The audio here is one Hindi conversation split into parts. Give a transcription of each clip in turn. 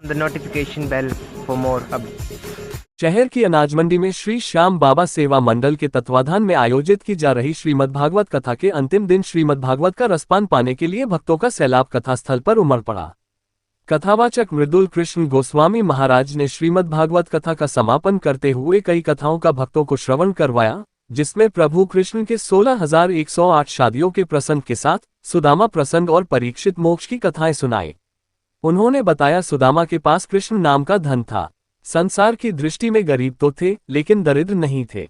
the notification bell for more updates. शहर की अनाज मंडी में श्री श्याम बाबा सेवा मंडल के तत्वाधान में आयोजित की जा रही श्रीमद्भागवत कथा के अंतिम दिन श्रीमद्भागवत का रसपान पाने के लिए भक्तों का सैलाब कथा स्थल पर उमड़ पड़ा। कथावाचक मृदुल कृष्ण गोस्वामी महाराज ने श्रीमद्भागवत कथा का समापन करते हुए कई कथाओं का भक्तों को श्रवण करवाया, जिसमें प्रभु कृष्ण के 16,108 शादियों के प्रसंग के साथ सुदामा प्रसंग और परीक्षित मोक्ष की कथाएं सुनाई। उन्होंने बताया, सुदामा के पास कृष्ण नाम का धन था। संसार की दृष्टि में गरीब तो थे, लेकिन दरिद्र नहीं थे।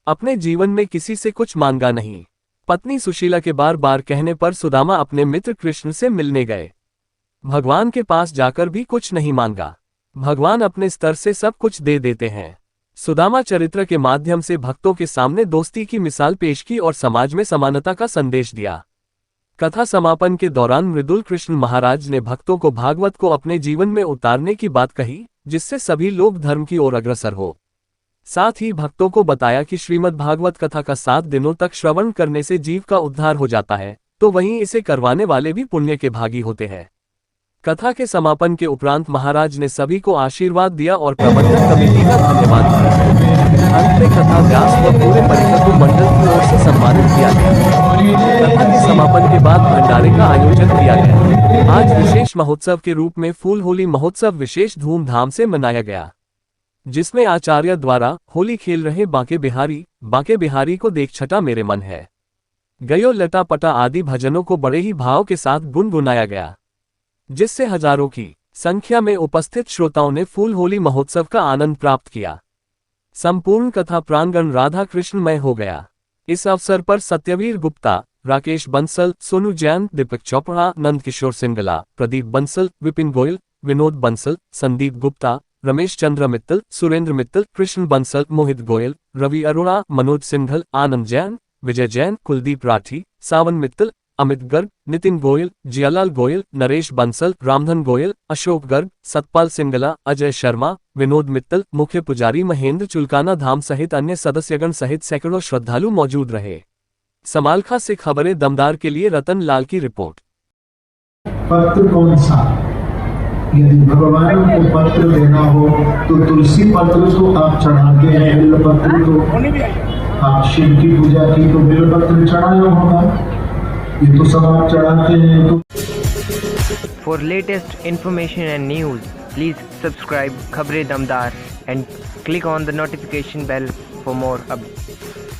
अपने जीवन में किसी से कुछ मांगा नहीं। पत्नी सुशीला के बार बार कहने पर सुदामा अपने मित्र कृष्ण से मिलने गए। भगवान के पास जाकर भी कुछ नहीं मांगा। भगवान अपने स्तर से सब कुछ दे देते हैं। सुदामा चरित्र के माध्यम से भक्तों के सामने दोस्ती की मिसाल पेश की और समाज में समानता का संदेश दिया। कथा समापन के दौरान मृदुल कृष्ण महाराज ने भक्तों को भागवत को अपने जीवन में उतारने की बात कही, जिससे सभी लोग धर्म की ओर अग्रसर हो। साथ ही भक्तों को बताया कि श्रीमद् भागवत कथा का 7 दिनों तक श्रवण करने से जीव का उद्धार हो जाता है, तो वहीं इसे करवाने वाले भी पुण्य के भागी होते हैं। कथा के समापन के उपरांत महाराज ने सभी को आशीर्वाद दिया और प्रबंधक कमेटी का धन्यवाद किया। अंत में कथा व्यास व पूरे परिषद को मंडल की ओर से सम्मानित किया गया। कथा के समापन के बाद भंडारे का आयोजन किया गया। आज विशेष महोत्सव के रूप में फूल होली महोत्सव विशेष धूमधाम से मनाया गया, जिसमें आचार्य द्वारा होली खेल रहे बाके बिहारी को देख छटा मेरे मन है, गयो लटा पटा आदि भजनों को बड़े ही भाव के साथ गुनगुनाया गया, जिससे हजारों की संख्या में उपस्थित श्रोताओं ने फूल होली महोत्सव का आनंद प्राप्त किया। संपूर्ण कथा प्रांगण राधा कृष्णमय हो गया। इस अवसर पर सत्यवीर गुप्ता, राकेश बंसल, सोनू जैन, दीपक चोपड़ा, नंदकिशोर सिंगला, प्रदीप बंसल, विपिन गोयल, विनोद बंसल, संदीप गुप्ता, रमेश चंद्र मित्तल, सुरेंद्र मित्तल, कृष्ण बंसल, मोहित गोयल, रवि अरोड़ा, मनोज सिंघल, आनंद जैन, विजय जैन, कुलदीप राठी, सावन मित्तल, अमित गर्ग, नितिन गोयल, जियालाल गोयल, नरेश बंसल, रामधन गोयल, अशोक गर्ग, सतपाल सिंगला, अजय शर्मा, विनोद मित्तल, मुख्य पुजारी महेंद्र चुलकाना धाम सहित अन्य सदस्यगण सहित सैकड़ों श्रद्धालु मौजूद रहे। समालखा से खबरें दमदार के लिए रतन लाल की रिपोर्ट। पत्र कौन सा? यदि भगवान को पत्र देना हो तो तुलसी पत्र तो आप चढ़ाते हैं, बेल पत्र तो आप शिव की पूजा की तो बेल पत्र चढ़ाया होगा, ये तो सब आप चढ़ाते हैं। For latest information and news, please subscribe Khabre Damdar and click on the notification bell for more updates.